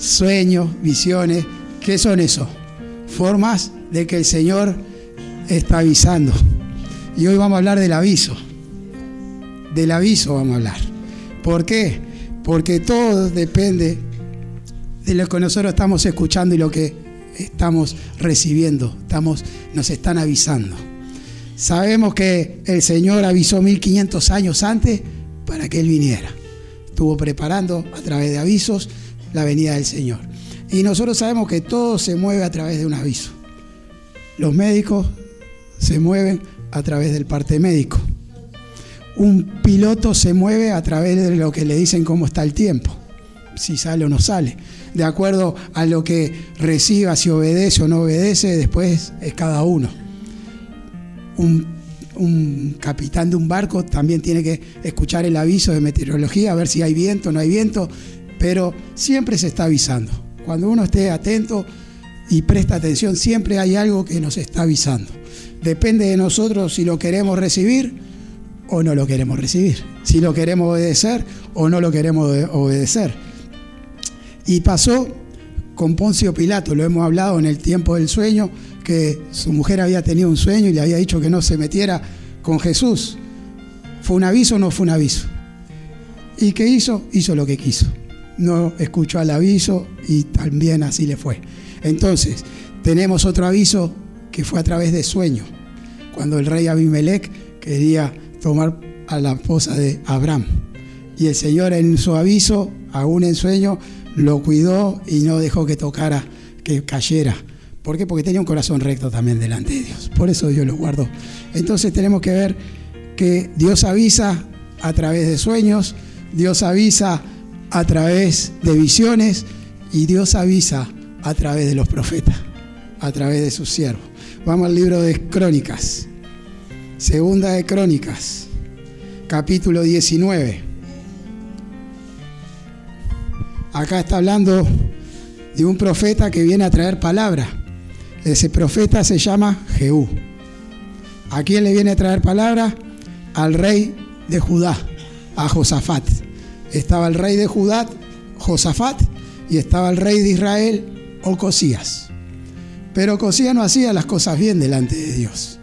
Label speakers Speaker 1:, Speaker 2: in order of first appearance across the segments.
Speaker 1: sueños, visiones. ¿Qué son eso? Formas de que el Señor está avisando. Y hoy vamos a hablar del aviso. Del aviso vamos a hablar. ¿Por qué? Porque todo depende de lo que nosotros estamos escuchando y lo que estamos recibiendo. Nos están avisando. Sabemos que el Señor avisó 1500 años antes para que Él viniera. Estuvo preparando a través de avisos la venida del Señor. Y nosotros sabemos que todo se mueve a través de un aviso. Los médicos se mueven a través del parte médico. Un piloto se mueve a través de lo que le dicen cómo está el tiempo, si sale o no sale. De acuerdo a lo que reciba, si obedece o no obedece, después es cada uno. Un capitán de un barco también tiene que escuchar el aviso de meteorología, a ver si hay viento o no hay viento, pero siempre se está avisando. Cuando uno esté atento y presta atención, siempre hay algo que nos está avisando. Depende de nosotros si lo queremos recibir o no lo queremos recibir, si lo queremos obedecer o no lo queremos obedecer. Y pasó con Poncio Pilato, lo hemos hablado en el tiempo del sueño, que su mujer había tenido un sueño y le había dicho que no se metiera con Jesús. ¿Fue un aviso o no fue un aviso? ¿Y qué hizo? Hizo lo que quiso. No escuchó al aviso y también así le fue. Entonces, tenemos otro aviso que fue a través de sueño. Cuando el rey Abimelech quería tomar a la esposa de Abraham. Y el Señor en su aviso, aún en sueño, lo cuidó y no dejó que tocara, que cayera. ¿Por qué? Porque tenía un corazón recto también delante de Dios. Por eso Dios lo guardó. Entonces tenemos que ver que Dios avisa a través de sueños, Dios avisa a través de visiones y Dios avisa a través de los profetas, a través de sus siervos. Vamos al libro de Crónicas. Segunda de Crónicas, capítulo 19. Acá está hablando de un profeta que viene a traer palabra. Ese profeta se llama Jehú. ¿A quién le viene a traer palabra? Al rey de Judá, a Josafat. Estaba el rey de Judá, Josafat, y estaba el rey de Israel, Ocosías. Pero Ocosías no hacía las cosas bien delante de Dios.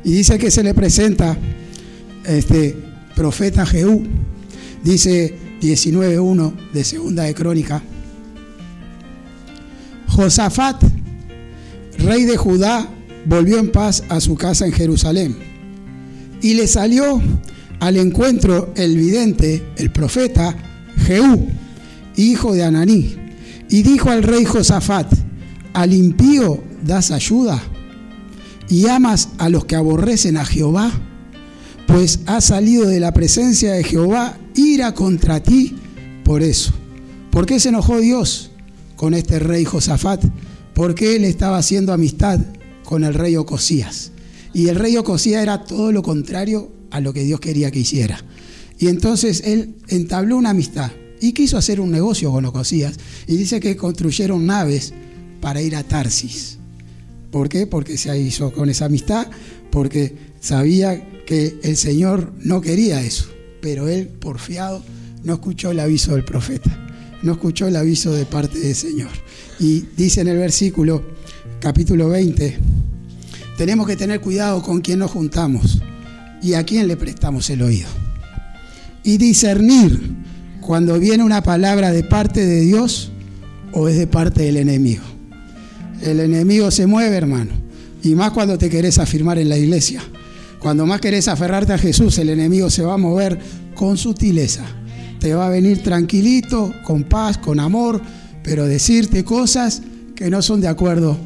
Speaker 1: Y dice que se le presenta este profeta Jehú. Dice 19:1 de Segunda de Crónica. Josafat, rey de Judá, volvió en paz a su casa en Jerusalén. Y le salió al encuentro el vidente, el profeta Jehú, hijo de Ananí. Y dijo al rey Josafat: ¿al impío das ayuda? ¿Y amas a los que aborrecen a Jehová? Pues ha salido de la presencia de Jehová ira contra ti por eso. ¿Por qué se enojó Dios con este rey Josafat? Porque él estaba haciendo amistad con el rey Ocosías. Y el rey Ocosías era todo lo contrario a lo que Dios quería que hiciera. Y entonces él entabló una amistad y quiso hacer un negocio con Ocosías. Y dice que construyeron naves para ir a Tarsis. ¿Por qué? Porque se hizo con esa amistad, porque sabía que el Señor no quería eso. Pero él, porfiado, no escuchó el aviso del profeta, no escuchó el aviso de parte del Señor. Y dice en el versículo, capítulo 20, tenemos que tener cuidado con quién nos juntamos y a quién le prestamos el oído. Y discernir cuando viene una palabra de parte de Dios o es de parte del enemigo. El enemigo se mueve, hermano, y más cuando te querés afirmar en la iglesia. Cuando más querés aferrarte a Jesús, el enemigo se va a mover con sutileza. Te va a venir tranquilito, con paz, con amor, pero decirte cosas que no son de acuerdo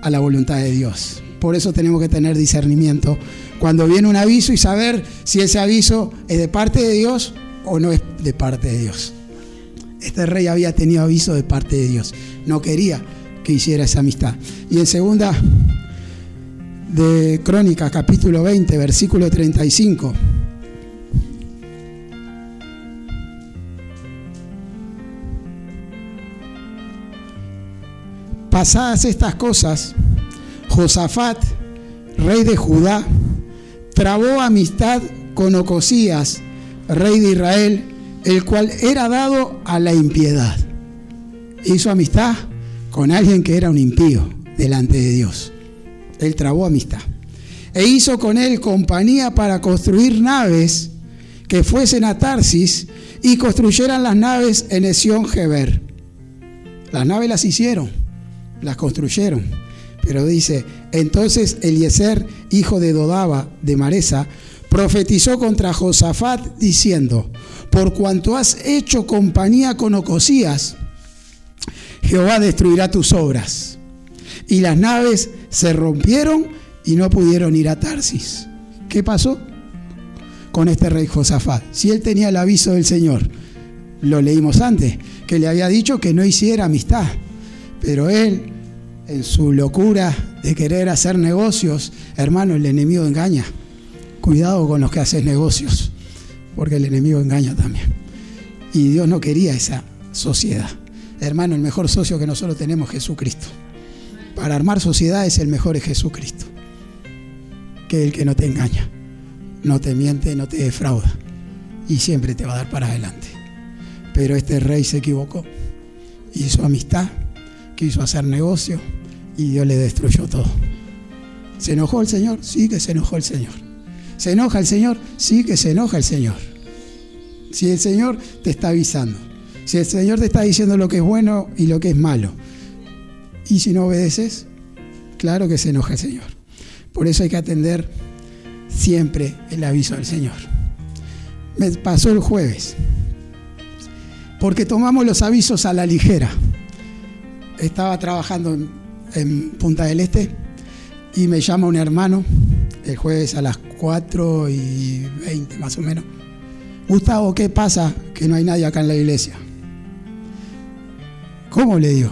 Speaker 1: a la voluntad de Dios. Por eso tenemos que tener discernimiento cuando viene un aviso y saber si ese aviso es de parte de Dios o no es de parte de Dios. Este rey había tenido aviso de parte de Dios. No quería que hiciera esa amistad. Y en segunda de Crónicas, capítulo 20, versículo 35. Pasadas estas cosas, Josafat, rey de Judá, trabó amistad con Ocosías, rey de Israel, el cual era dado a la impiedad. hizo amistad con alguien que era un impío delante de Dios. Él trabó amistad. E hizo con él compañía para construir naves que fuesen a Tarsis y construyeran las naves en Esión-Geber. Las naves las hicieron, las construyeron. Pero dice, entonces Eliezer, hijo de Dodaba de Maresa, profetizó contra Josafat diciendo, por cuanto has hecho compañía con Ocosías, Jehová destruirá tus obras. Y las naves se rompieron y no pudieron ir a Tarsis. ¿Qué pasó con este rey Josafat? Si él tenía el aviso del Señor, lo leímos antes, que le había dicho que no hiciera amistad, pero él, en su locura de querer hacer negocios, hermano, el enemigo engaña. Cuidado con los que hacen negocios, porque el enemigo engaña también. Y Dios no quería esa sociedad. Hermano, el mejor socio que nosotros tenemos es Jesucristo. Para armar sociedades el mejor es Jesucristo, que es el que no te engaña, no te miente, no te defrauda y siempre te va a dar para adelante. Pero este rey se equivocó, hizo amistad, quiso hacer negocio y Dios le destruyó todo. ¿Se enojó el Señor? Sí que se enojó el Señor. ¿Se enoja el Señor? Sí que se enoja el Señor. Si el Señor te está avisando, si el Señor te está diciendo lo que es bueno y lo que es malo, y si no obedeces, claro que se enoja el Señor. Por eso hay que atender siempre el aviso del Señor. Me pasó el jueves, porque tomamos los avisos a la ligera. Estaba trabajando en Punta del Este y me llama un hermano el jueves a las 4:20 más o menos. Gustavo, ¿qué pasa? Que no hay nadie acá en la iglesia. ¿Cómo? Le digo.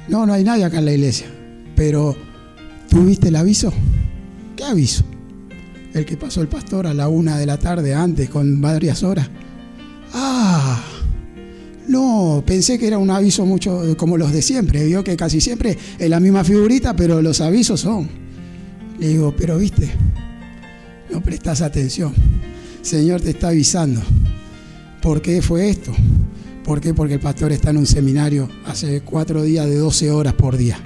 Speaker 1: No hay nadie acá en la iglesia. Pero, ¿tú viste el aviso? ¿Qué aviso? El que pasó el pastor a la 1 de la tarde antes, con varias horas. No, pensé que era un aviso mucho como los de siempre. Vio que casi siempre es la misma figurita, pero los avisos son. Le digo, pero viste, no prestás atención. Señor te está avisando. ¿Por qué fue esto? ¿Por qué? Porque el pastor está en un seminario hace 4 días de 12 horas por día.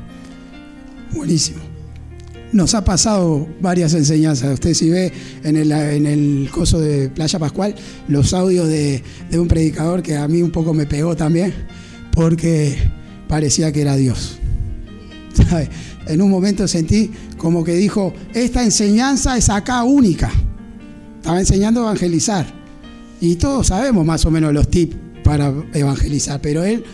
Speaker 1: Buenísimo. Nos ha pasado varias enseñanzas. Usted si ve en el coso de Playa Pascual los audios de un predicador que a mí un poco me pegó también, porque parecía que era Dios. ¿Sabe? En un momento sentí como que dijo, esta enseñanza es acá única. Estaba enseñando a evangelizar. Y todos sabemos más o menos los tips para evangelizar, pero él,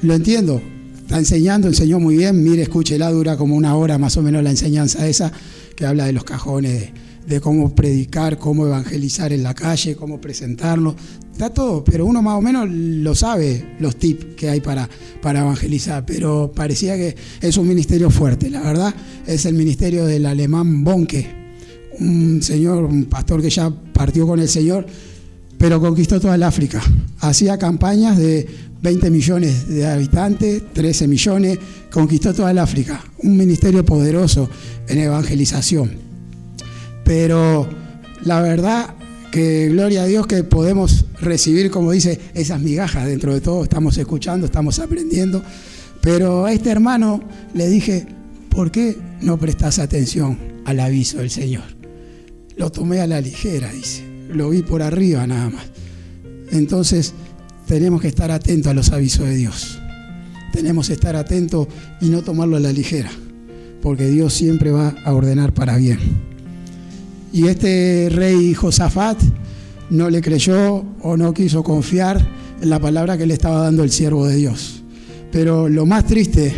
Speaker 1: lo entiendo, está enseñando, enseñó muy bien. Mire, escúchela, dura como 1 hora más o menos la enseñanza esa, que habla de los cajones, de cómo predicar, cómo evangelizar en la calle, cómo presentarlo. Está todo, pero uno más o menos lo sabe, los tips que hay para evangelizar, pero parecía que es un ministerio fuerte. La verdad, es el ministerio del alemán Bonke, un pastor que ya partió con el Señor, pero conquistó toda el África. Hacía campañas de 20 millones de habitantes, 13 millones, conquistó toda el África. Un ministerio poderoso en evangelización. Pero la verdad que gloria a Dios que podemos recibir, como dice, esas migajas dentro de todo. Estamos escuchando, estamos aprendiendo. Pero a este hermano le dije, ¿por qué no prestás atención al aviso del Señor? Lo tomé a la ligera, dice. Lo vi por arriba nada más. Entonces tenemos que estar atentos a los avisos de Dios. Tenemos que estar atentos y no tomarlo a la ligera, porque Dios siempre va a ordenar para bien. Y este rey Josafat no le creyó o no quiso confiar en la palabra que le estaba dando el siervo de Dios. Pero lo más triste,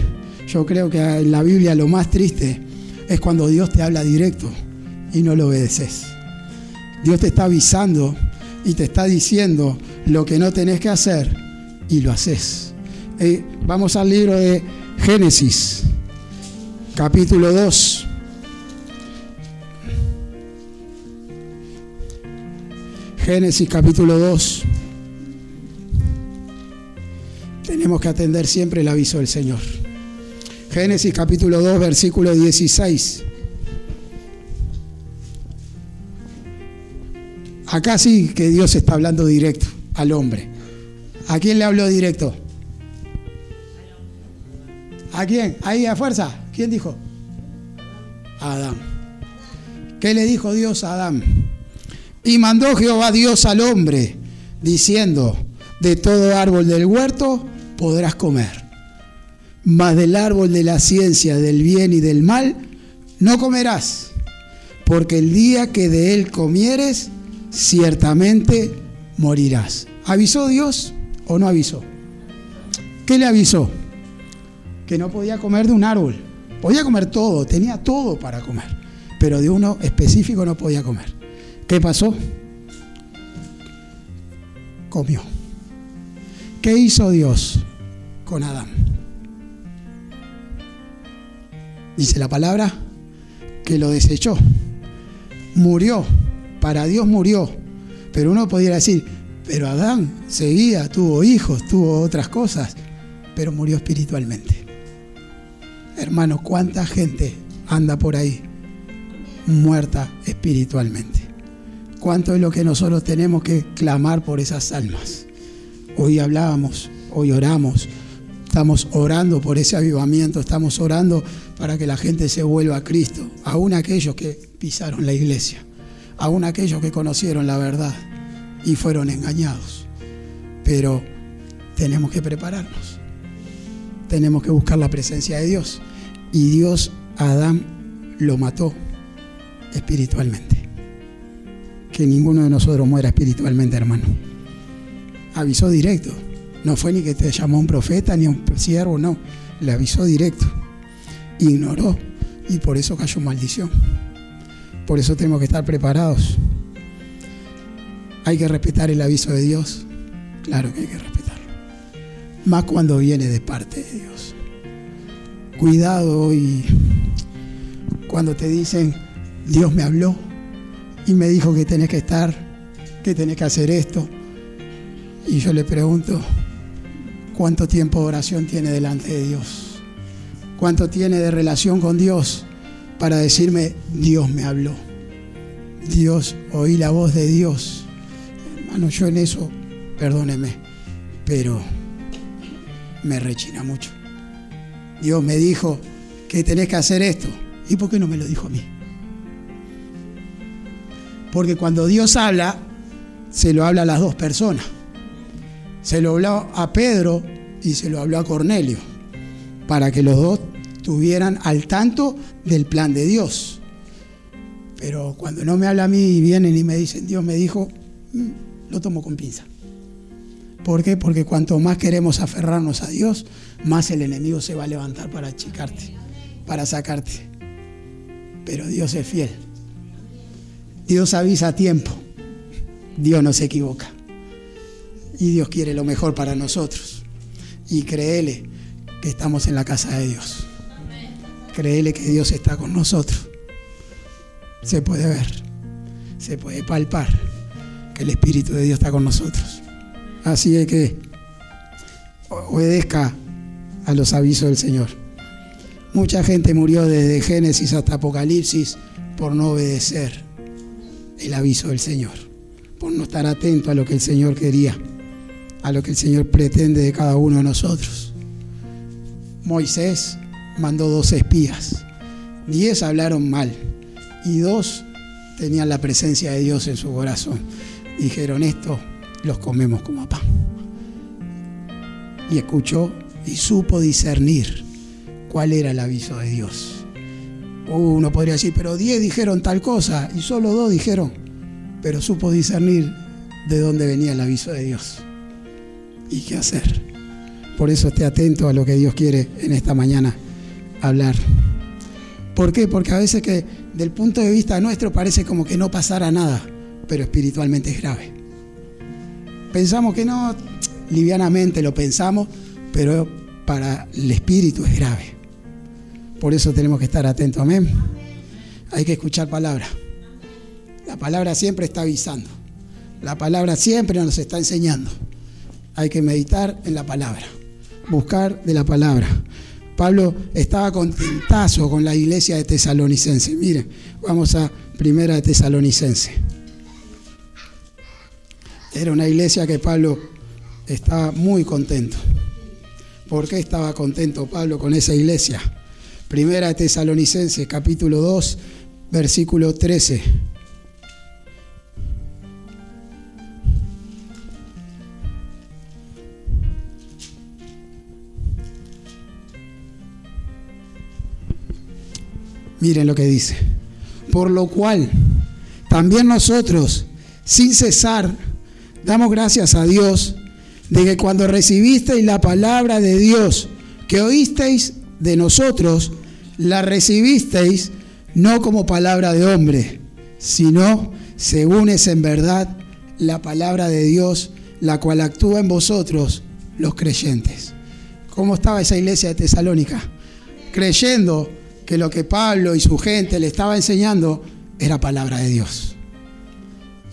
Speaker 1: yo creo que en la Biblia lo más triste es cuando Dios te habla directo y no lo obedeces. Dios te está avisando y te está diciendo lo que no tenés que hacer y lo haces. Vamos al libro de Génesis, capítulo 2. Génesis, capítulo 2. Tenemos que atender siempre el aviso del Señor. Génesis, capítulo 2, versículo 16. Acá sí que Dios está hablando directo al hombre. ¿A quién le habló directo? ¿A quién? Ahí a fuerza. ¿Quién dijo? A Adán. ¿Qué le dijo Dios a Adán? Y mandó Jehová Dios al hombre, diciendo: de todo árbol del huerto podrás comer, mas del árbol de la ciencia del bien y del mal no comerás, porque el día que de él comieres, ciertamente morirás. ¿Avisó Dios o no avisó? ¿Qué le avisó? Que no podía comer de un árbol. Podía comer todo, tenía todo para comer, pero de uno específico no podía comer. ¿Qué pasó? Comió. ¿Qué hizo Dios con Adán? Dice la palabra que lo desechó. Murió. Para Dios murió. Pero uno podría decir, pero Adán seguía, tuvo hijos, tuvo otras cosas, pero murió espiritualmente. Hermanos, ¿cuánta gente anda por ahí muerta espiritualmente? ¿Cuánto es lo que nosotros tenemos que clamar por esas almas? Hoy hablábamos, hoy oramos, estamos orando por ese avivamiento, estamos orando para que la gente se vuelva a Cristo, aún aquellos que pisaron la iglesia, aún aquellos que conocieron la verdad y fueron engañados. Pero tenemos que prepararnos, tenemos que buscar la presencia de Dios. Y Dios a Adán lo mató espiritualmente. Que ninguno de nosotros muera espiritualmente, hermano. Avisó directo. No fue ni que te llamó un profeta ni un siervo, no. Le avisó directo. Ignoró y por eso cayó maldición. Por eso tenemos que estar preparados. Hay que respetar el aviso de Dios. Claro que hay que respetarlo. Más cuando viene de parte de Dios. Cuidado hoy cuando te dicen, Dios me habló y me dijo que tenés que estar, que tenés que hacer esto. Y yo le pregunto, ¿cuánto tiempo de oración tiene delante de Dios? ¿Cuánto tiene de relación con Dios para decirme, Dios me habló? Dios, oí la voz de Dios. Hermano, yo en eso, perdóneme, pero me rechina mucho. Dios me dijo que tenés que hacer esto. ¿Y por qué no me lo dijo a mí? Porque cuando Dios habla, se lo habla a las dos personas. Se lo habló a Pedro y se lo habló a Cornelio, para que los dos estuvieran al tanto del plan de Dios. Pero cuando no me habla a mí y vienen y me dicen, Dios me dijo, lo tomo con pinza. ¿Por qué? Porque cuanto más queremos aferrarnos a Dios, más el enemigo se va a levantar para achicarte, para sacarte. Pero Dios es fiel. Dios avisa a tiempo. Dios no se equivoca. Y Dios quiere lo mejor para nosotros. Y créele que estamos en la casa de Dios. Créele que Dios está con nosotros. Se puede ver, se puede palpar que el Espíritu de Dios está con nosotros. Así es que obedezca a los avisos del Señor. Mucha gente murió desde Génesis hasta Apocalipsis por no obedecer el aviso del Señor, por no estar atento a lo que el Señor quería, a lo que el Señor pretende de cada uno de nosotros. Moisés mandó 12 espías, 10 hablaron mal y 2 tenían la presencia de Dios en su corazón. Dijeron, esto los comemos como pan. Y escuchó y supo discernir cuál era el aviso de Dios. Uno podría decir, pero 10 dijeron tal cosa y solo 2 dijeron, pero supo discernir de dónde venía el aviso de Dios y qué hacer. Por eso esté atento a lo que Dios quiere en esta mañana hablar. ¿Por qué? Porque a veces que del punto de vista nuestro parece como que no pasara nada, pero espiritualmente es grave. Pensamos que no, livianamente lo pensamos, pero para el espíritu es grave. Por eso tenemos que estar atentos, amén. Hay que escuchar palabra. La palabra siempre está avisando. La palabra siempre nos está enseñando. Hay que meditar en la palabra, buscar de la palabra. Pablo estaba contentazo con la iglesia de Tesalonicense. Miren, vamos a Primera de Tesalonicense. Era una iglesia que Pablo estaba muy contento, por qué estaba contento Pablo con esa iglesia. Primera de Tesalonicenses, capítulo 2, versículo 13. Miren lo que dice. Por lo cual, también nosotros, sin cesar, damos gracias a Dios de que cuando recibisteis la palabra de Dios que oísteis de nosotros, la recibisteis no como palabra de hombre, sino según es en verdad la palabra de Dios, la cual actúa en vosotros, los creyentes. ¿Cómo estaba esa iglesia de Tesalónica? Creyendo que lo que Pablo y su gente le estaba enseñando era palabra de Dios.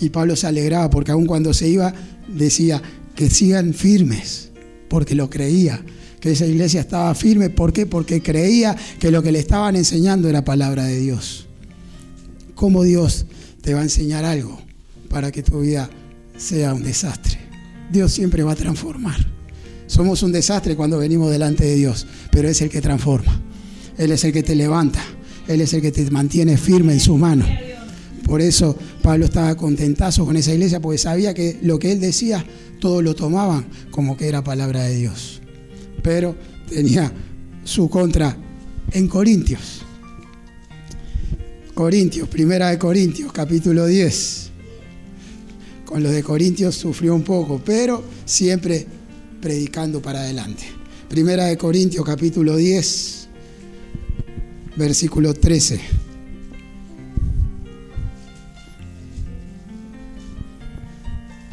Speaker 1: Y Pablo se alegraba porque aun cuando se iba decía que sigan firmes, porque lo creía, que esa iglesia estaba firme. ¿Por qué? Porque creía que lo que le estaban enseñando era palabra de Dios. ¿Cómo Dios te va a enseñar algo para que tu vida sea un desastre? Dios siempre va a transformar. Somos un desastre cuando venimos delante de Dios, pero es el que transforma. Él es el que te levanta, Él es el que te mantiene firme en su mano. Por eso Pablo estaba contentazo con esa iglesia, porque sabía que lo que él decía, todos lo tomaban como que era palabra de Dios. Pero tenía su contra en Corintios. Primera de Corintios, capítulo 10. Con los de Corintios sufrió un poco, pero siempre predicando para adelante. Primera de Corintios, capítulo 10. Versículo 13.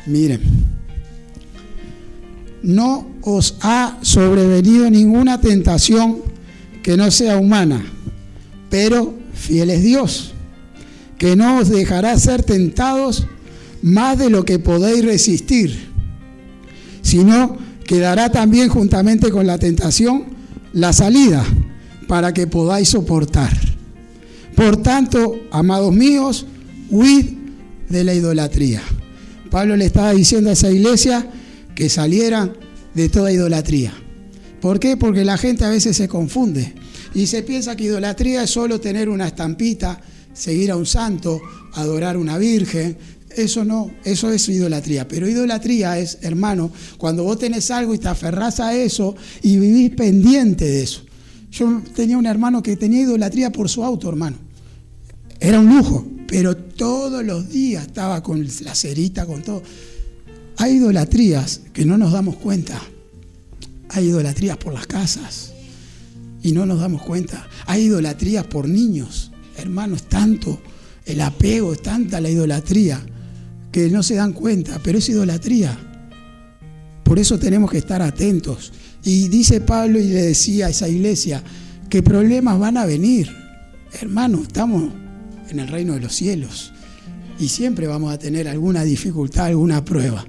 Speaker 1: Miren, no os ha sobrevenido ninguna tentación que no sea humana, pero fiel es Dios, que no os dejará ser tentados más de lo que podéis resistir, sino que dará también juntamente con la tentación la salida, para que podáis soportar. Por tanto, amados míos, huid de la idolatría. Pablo le estaba diciendo a esa iglesia que salieran de toda idolatría. ¿Por qué? Porque la gente a veces se confunde y se piensa que idolatría es solo tener una estampita, seguir a un santo, adorar a una virgen. Eso no, eso es idolatría. Pero idolatría es, hermano, cuando vos tenés algo y te aferrás a eso y vivís pendiente de eso. Yo tenía un hermano que tenía idolatría por su auto, hermano. Era un lujo, pero todos los días estaba con la cerita, con todo. Hay idolatrías que no nos damos cuenta. Hay idolatrías por las casas y no nos damos cuenta. Hay idolatrías por niños. Hermano, es tanto el apego, es tanta la idolatría que no se dan cuenta, pero es idolatría. Por eso tenemos que estar atentos. Y dice Pablo y le decía a esa iglesia que problemas van a venir. Hermano, estamos en el reino de los cielos y siempre vamos a tener alguna dificultad, alguna prueba.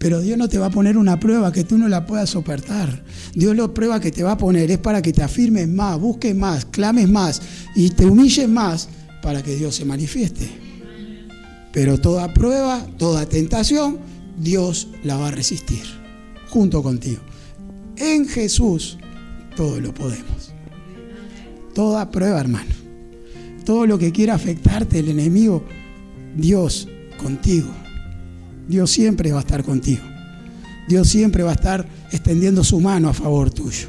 Speaker 1: Pero Dios no te va a poner una prueba que tú no la puedas soportar. Dios la prueba que te va a poner es para que te afirmes más, busques más, clames más y te humilles más para que Dios se manifieste. Pero toda prueba, toda tentación, Dios la va a resistir junto contigo. En Jesús todo lo podemos. Toda prueba, hermano. Todo lo que quiera afectarte el enemigo, Dios contigo. Dios siempre va a estar contigo. Dios siempre va a estar extendiendo su mano a favor tuyo.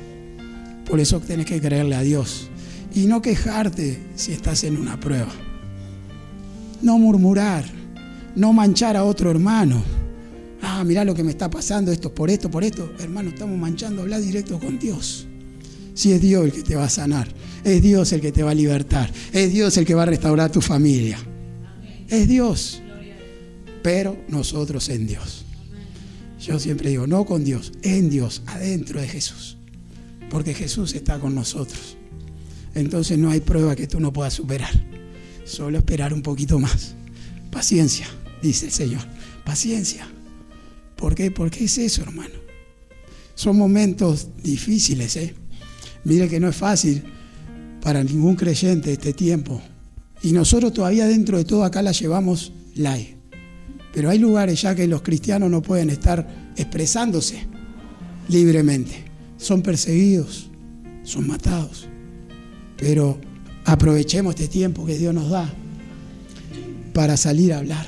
Speaker 1: Por eso tenés que creerle a Dios y no quejarte si estás en una prueba. No murmurar, no manchar a otro hermano. Ah, mirá lo que me está pasando, esto por esto, por esto. Hermano, estamos manchando, habla directo con Dios. Si es Dios el que te va a sanar, es Dios el que te va a libertar, es Dios el que va a restaurar tu familia. Es Dios. Pero nosotros en Dios. Yo siempre digo, no con Dios, en Dios, adentro de Jesús. Porque Jesús está con nosotros. Entonces no hay prueba que tú no puedas superar. Solo esperar un poquito más. Paciencia, dice el Señor. Paciencia. ¿Por qué? Porque es eso, hermano. Son momentos difíciles, Mire que no es fácil para ningún creyente este tiempo. Y nosotros todavía dentro de todo acá la llevamos light. Pero hay lugares ya que los cristianos no pueden estar expresándose libremente. son perseguidos, son matados. Pero aprovechemos este tiempo que Dios nos da para salir a hablar,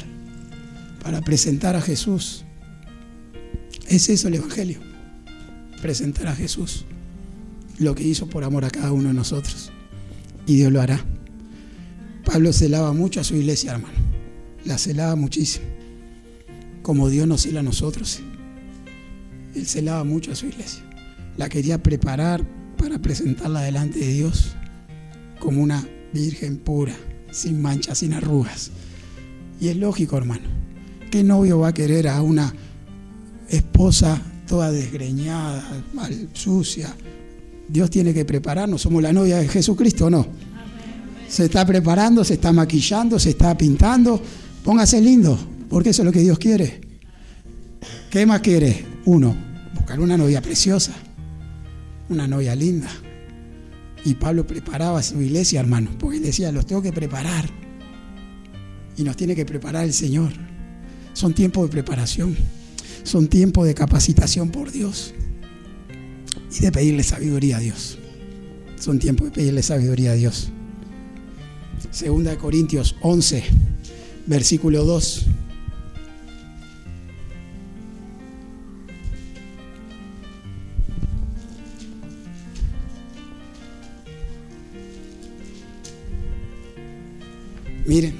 Speaker 1: para presentar a Jesús. Es eso el Evangelio, presentar a Jesús, lo que hizo por amor a cada uno de nosotros. Y Dios lo hará. Pablo celaba mucho a su iglesia, hermano. La celaba muchísimo, como Dios nos cela a nosotros. Él celaba mucho a su iglesia. La quería preparar para presentarla delante de Dios como una virgen pura, sin manchas, sin arrugas. Y es lógico, hermano. ¿Qué novio va a querer a una esposa toda desgreñada, mal, sucia? Dios tiene que prepararnos. Somos la novia de Jesucristo, ¿o no? Se está preparando, se está maquillando, se está pintando. Póngase lindo, porque eso es lo que Dios quiere. ¿Qué más quiere? Uno, buscar una novia preciosa, una novia linda. Y Pablo preparaba a su iglesia, hermano, porque él decía, los tengo que preparar. Y nos tiene que preparar el Señor. Son tiempos de preparación, son tiempos de capacitación por Dios y de pedirle sabiduría a Dios. Son tiempos de pedirle sabiduría a Dios. 2 Corintios 11, versículo 2. Miren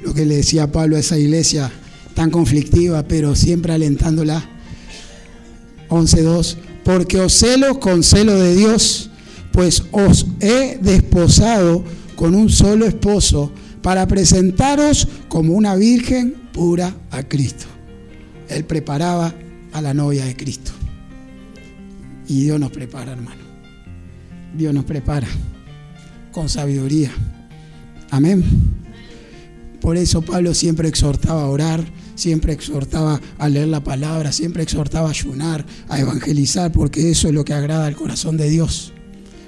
Speaker 1: lo que le decía Pablo a esa iglesia tan conflictiva, pero siempre alentándola. 11:2. Porque os celo con celo de Dios, pues os he desposado con un solo esposo para presentaros como una virgen pura a Cristo. Él preparaba a la novia de Cristo. Y Dios nos prepara, hermano. Dios nos prepara con sabiduría. Amén. Por eso Pablo siempre exhortaba a orar, siempre exhortaba a leer la palabra, siempre exhortaba a ayunar, a evangelizar, porque eso es lo que agrada al corazón de Dios.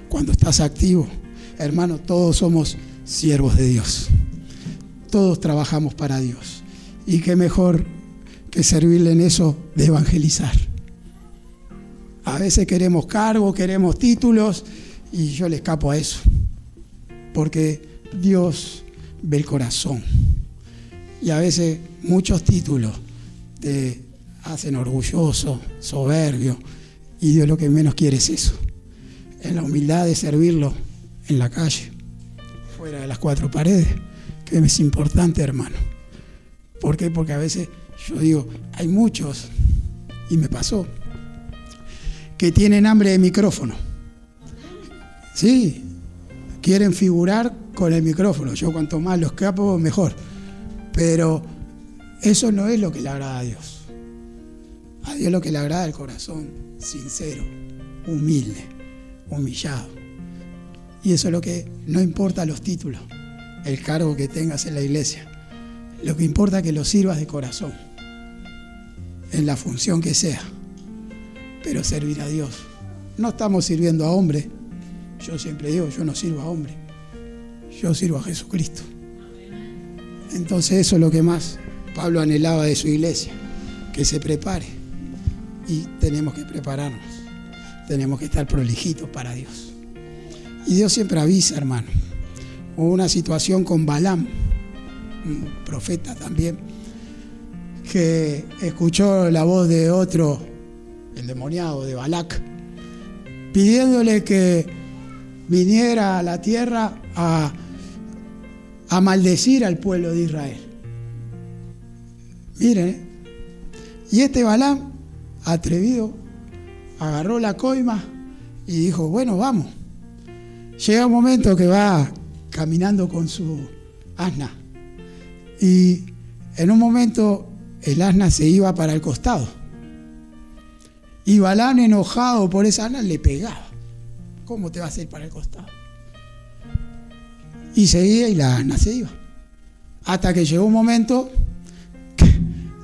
Speaker 1: Cuando estás activo, hermano, todos somos siervos de Dios. Todos trabajamos para Dios. Y qué mejor que servirle en eso de evangelizar. A veces queremos cargos, queremos títulos, y yo le escapo a eso. Porque Dios ve el corazón. Y a veces muchos títulos te hacen orgulloso, soberbio, y Dios lo que menos quiere es eso. En la humildad de servirlo en la calle, fuera de las cuatro paredes, que es importante, hermano. ¿Por qué? Porque a veces yo digo, hay muchos, y me pasó, que tienen hambre de micrófono. Sí, quieren figurar con el micrófono. Yo cuanto más los capo, mejor. Pero eso no es lo que le agrada a Dios. A Dios lo que le agrada es el corazón sincero, humilde, humillado. Y eso es lo que no importa los títulos, el cargo que tengas en la iglesia. Lo que importa es que lo sirvas de corazón, en la función que sea. Pero servir a Dios. No estamos sirviendo a hombres. Yo siempre digo, yo no sirvo a hombres. Yo sirvo a Jesucristo. Entonces eso es lo que más Pablo anhelaba de su iglesia, que se prepare. Y tenemos que prepararnos. Tenemos que estar prolijitos para Dios. Y Dios siempre avisa, hermano. Hubo una situación con Balaam, un profeta también, que escuchó la voz de otro, el demoniado de Balac, pidiéndole que viniera a la tierra a maldecir al pueblo de Israel. Miren, y este Balaam, atrevido, agarró la coima y dijo, bueno, vamos. Llega un momento que va caminando con su asna y en un momento el asna se iba para el costado y Balaam, enojado por esa asna, le pegaba. ¿Cómo te vas a ir para el costado? Y seguía y la asna se iba. Hasta que llegó un momento que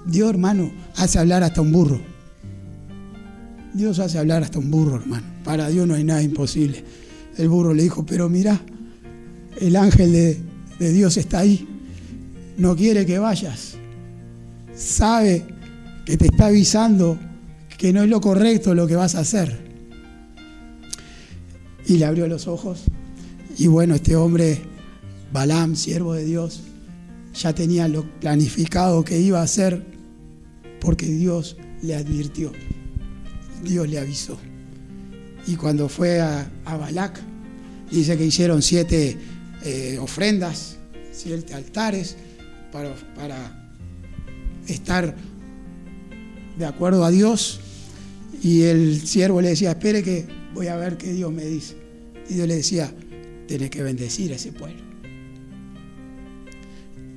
Speaker 1: Dios, hermano, hace hablar hasta un burro. Dios hace hablar hasta un burro, hermano. Para Dios no hay nada imposible. El burro le dijo, pero mira, el ángel de Dios está ahí. No quiere que vayas. Sabe que te está avisando que no es lo correcto lo que vas a hacer. y le abrió los ojos. Y bueno, este hombre, Balaam, siervo de Dios, ya tenía lo planificado que iba a hacer, porque Dios le advirtió, Dios le avisó. Y cuando fue a Balac, dice que hicieron 7 ofrendas, 7 altares para estar de acuerdo a Dios. Y el siervo le decía: espere que voy a ver qué Dios me dice. Y Dios le decía: tenés que bendecir a ese pueblo.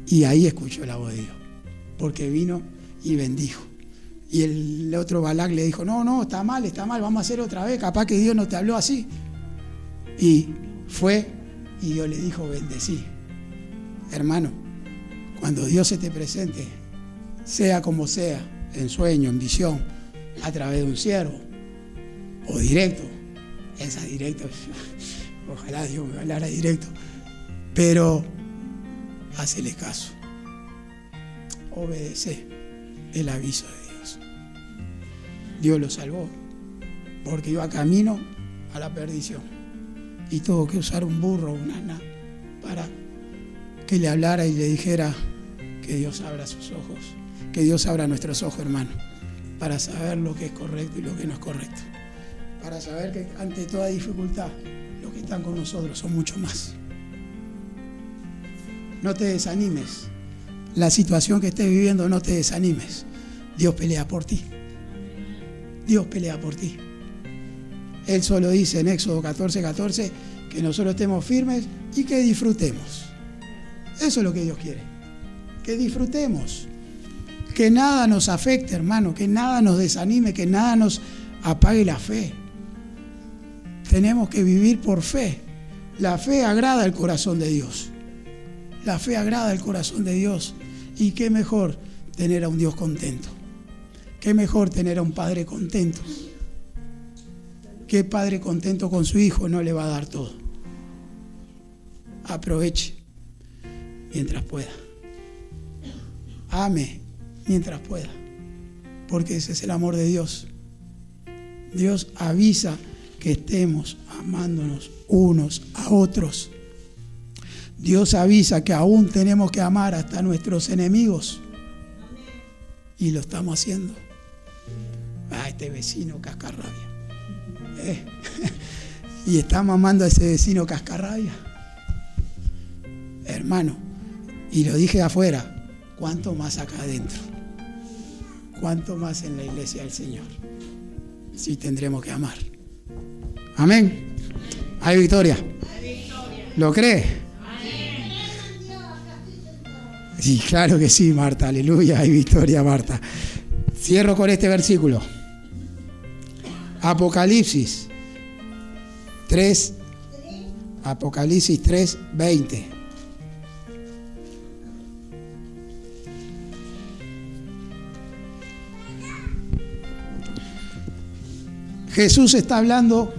Speaker 1: Y ahí escuchó la voz de Dios, porque vino y bendijo. Y el otro Balac le dijo: no, está mal, vamos a hacer otra vez, capaz que Dios no te habló así. Y fue y Dios le dijo: bendecí. Hermano, cuando Dios se te presente, sea como sea, en sueño, en visión, a través de un siervo o directo, esa directo, ojalá Dios me hablara directo, pero hacele caso, obedece el aviso de Dios. Dios lo salvó porque iba camino a la perdición y tuvo que usar un burro, un asna, para que le hablara y le dijera: que Dios abra sus ojos, que Dios abra nuestros ojos, hermano, para saber lo que es correcto y lo que no es correcto, para saber que ante toda dificultad los que están con nosotros son mucho más. No te desanimes, la situación que estés viviendo, no te desanimes. Dios pelea por ti, Dios pelea por ti. Él solo dice en Éxodo 14:14 que nosotros estemos firmes y que disfrutemos. Eso es lo que Dios quiere, que disfrutemos, que nada nos afecte, hermano, que nada nos desanime, que nada nos apague la fe. Tenemos que vivir por fe. La fe agrada al corazón de Dios. La fe agrada al corazón de Dios. Y qué mejor tener a un Dios contento. Qué mejor tener a un padre contento. Qué padre contento con su hijo no le va a dar todo. Aproveche mientras pueda. Ame mientras pueda, porque ese es el amor de Dios. Dios avisa que estemos amándonos unos a otros. Dios avisa que aún tenemos que amar hasta a nuestros enemigos, y lo estamos haciendo. Este vecino cascarrabia, y estamos amando a ese vecino cascarrabia, hermano. Y lo dije afuera, cuánto más acá adentro, cuánto más en la iglesia del Señor. Sí, tendremos que amar. Amén. Hay victoria. ¿Lo cree? Sí, claro que sí, Marta. Aleluya, hay victoria, Marta. Cierro con este versículo. Apocalipsis 3:20. Jesús está hablando,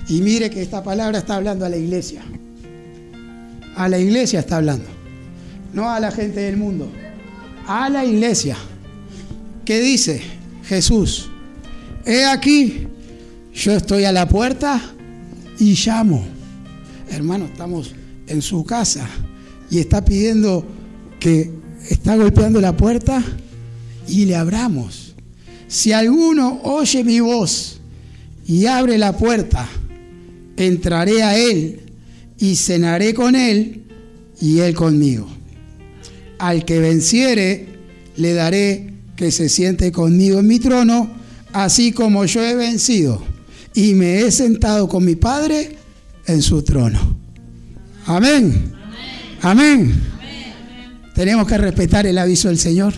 Speaker 1: y mire que esta palabra está hablando a la iglesia. A la iglesia está hablando, no a la gente del mundo, a la iglesia. ¿Qué dice Jesús? He aquí, yo estoy a la puerta y llamo. Hermano, estamos en su casa y está pidiendo que está golpeando la puerta y le abramos. Si alguno oye mi voz y abre la puerta, entraré a él y cenaré con él y él conmigo. Al que venciere, le daré que se siente conmigo en mi trono, así como yo he vencido y me he sentado con mi Padre en su trono. Amén. Amén. Tenemos que respetar el aviso del Señor.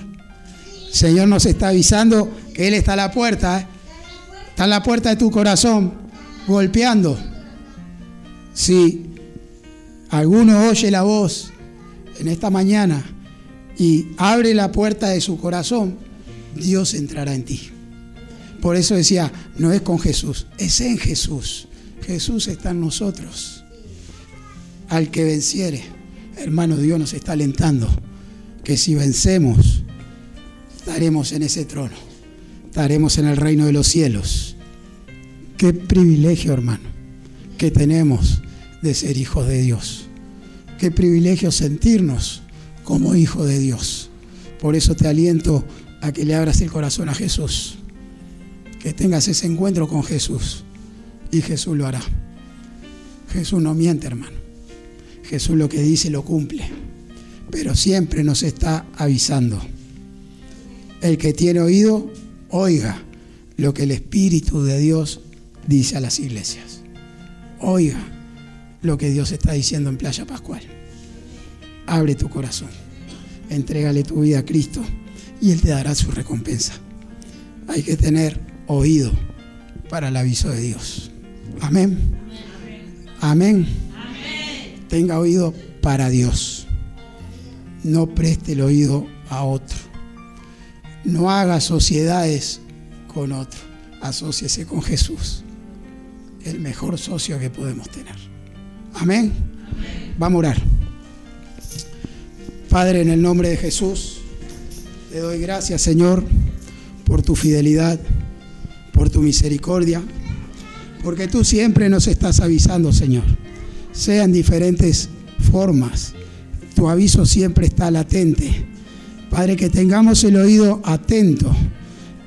Speaker 1: El Señor nos está avisando que Él está a la puerta, está en la puerta de tu corazón, golpeando. Si alguno oye la voz en esta mañana y abre la puerta de su corazón, Dios entrará en ti. Por eso decía, no es con Jesús, es en Jesús. Jesús está en nosotros. Al que venciere, hermano, Dios nos está alentando que si vencemos, estaremos en ese trono, estaremos en el reino de los cielos. Qué privilegio, hermano, que tenemos de ser hijos de Dios. Qué privilegio sentirnos como hijos de Dios. Por eso te aliento a que le abras el corazón a Jesús, que tengas ese encuentro con Jesús, y Jesús lo hará. Jesús no miente, hermano. Jesús lo que dice lo cumple, pero siempre nos está avisando. El que tiene oído, oiga lo que el Espíritu de Dios dice a las iglesias. Oiga lo que Dios está diciendo en Playa Pascual. Abre tu corazón, entrégale tu vida a Cristo y Él te dará su recompensa. Hay que tener oído para el aviso de Dios. Amén. Amén. Amén. Tenga oído para Dios. No preste el oído a otro. No haga sociedades con otro. Asóciese con Jesús, el mejor socio que podemos tener. Amén. Amén. Vamos a orar. Padre, en el nombre de Jesús, te doy gracias, Señor, por tu fidelidad, por tu misericordia, porque tú siempre nos estás avisando, Señor, sea en diferentes formas. Tu aviso siempre está latente. Padre, que tengamos el oído atento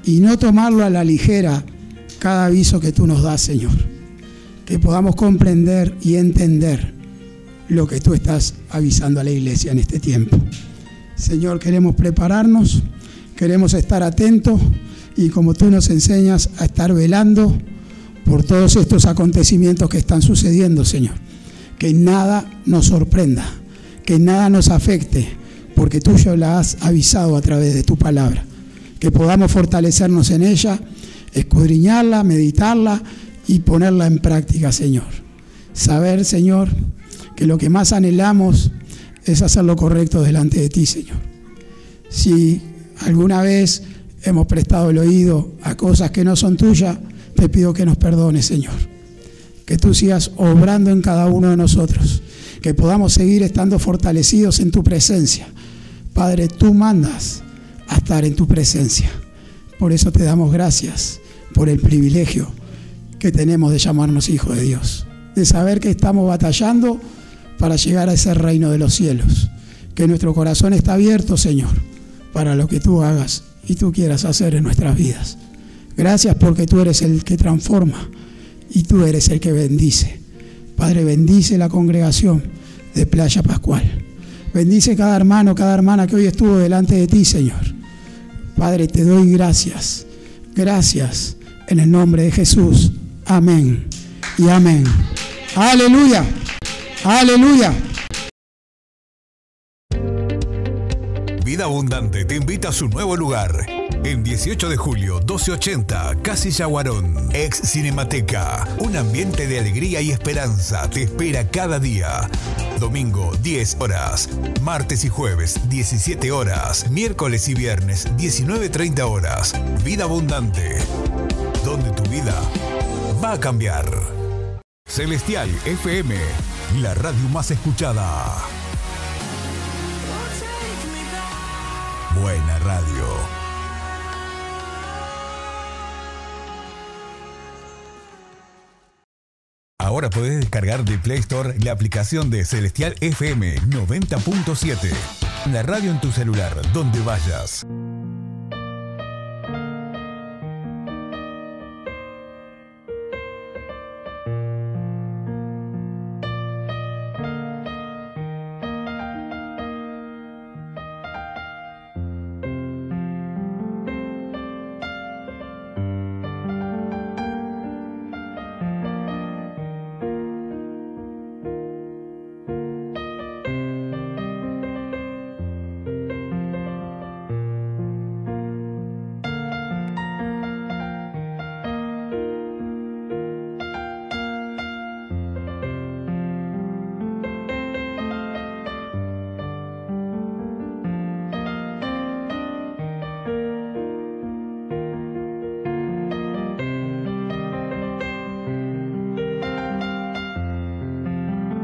Speaker 1: y no tomarlo a la ligera cada aviso que tú nos das, Señor. Que podamos comprender y entender lo que tú estás avisando a la iglesia en este tiempo. Señor, queremos prepararnos, queremos estar atentos y como tú nos enseñas a estar velando por todos estos acontecimientos que están sucediendo, Señor. Que nada nos sorprenda, que nada nos afecte, porque tú ya la has avisado a través de tu palabra. Que podamos fortalecernos en ella, escudriñarla, meditarla y ponerla en práctica, Señor. Saber, Señor, que lo que más anhelamos es hacer lo correcto delante de ti, Señor. Si alguna vez hemos prestado el oído a cosas que no son tuyas, te pido que nos perdones, Señor. Que tú sigas obrando en cada uno de nosotros, que podamos seguir estando fortalecidos en tu presencia. Padre, tú mandas a estar en tu presencia. Por eso te damos gracias por el privilegio que tenemos de llamarnos hijos de Dios, de saber que estamos batallando para llegar a ese reino de los cielos, que nuestro corazón está abierto, Señor, para lo que tú hagas y tú quieras hacer en nuestras vidas. Gracias porque tú eres el que transforma y tú eres el que bendice. Padre, bendice la congregación de Playa Pascual. Bendice cada hermano, cada hermana que hoy estuvo delante de ti, Señor. Padre, te doy gracias. Gracias en el nombre de Jesús. Amén y amén. Aleluya. Aleluya.
Speaker 2: Vida Abundante te invita a su nuevo lugar. En 18 de julio, 1280, Casilla Guarón, ex Cinemateca. Un ambiente de alegría y esperanza te espera cada día. Domingo, 10 horas. Martes y jueves, 17 horas. Miércoles y viernes, 19:30 horas. Vida Abundante, donde tu vida va a cambiar. Celestial FM, la radio más escuchada. Buena radio. Ahora podés descargar de Play Store la aplicación de Celestial FM 90.7. La radio en tu celular, donde vayas.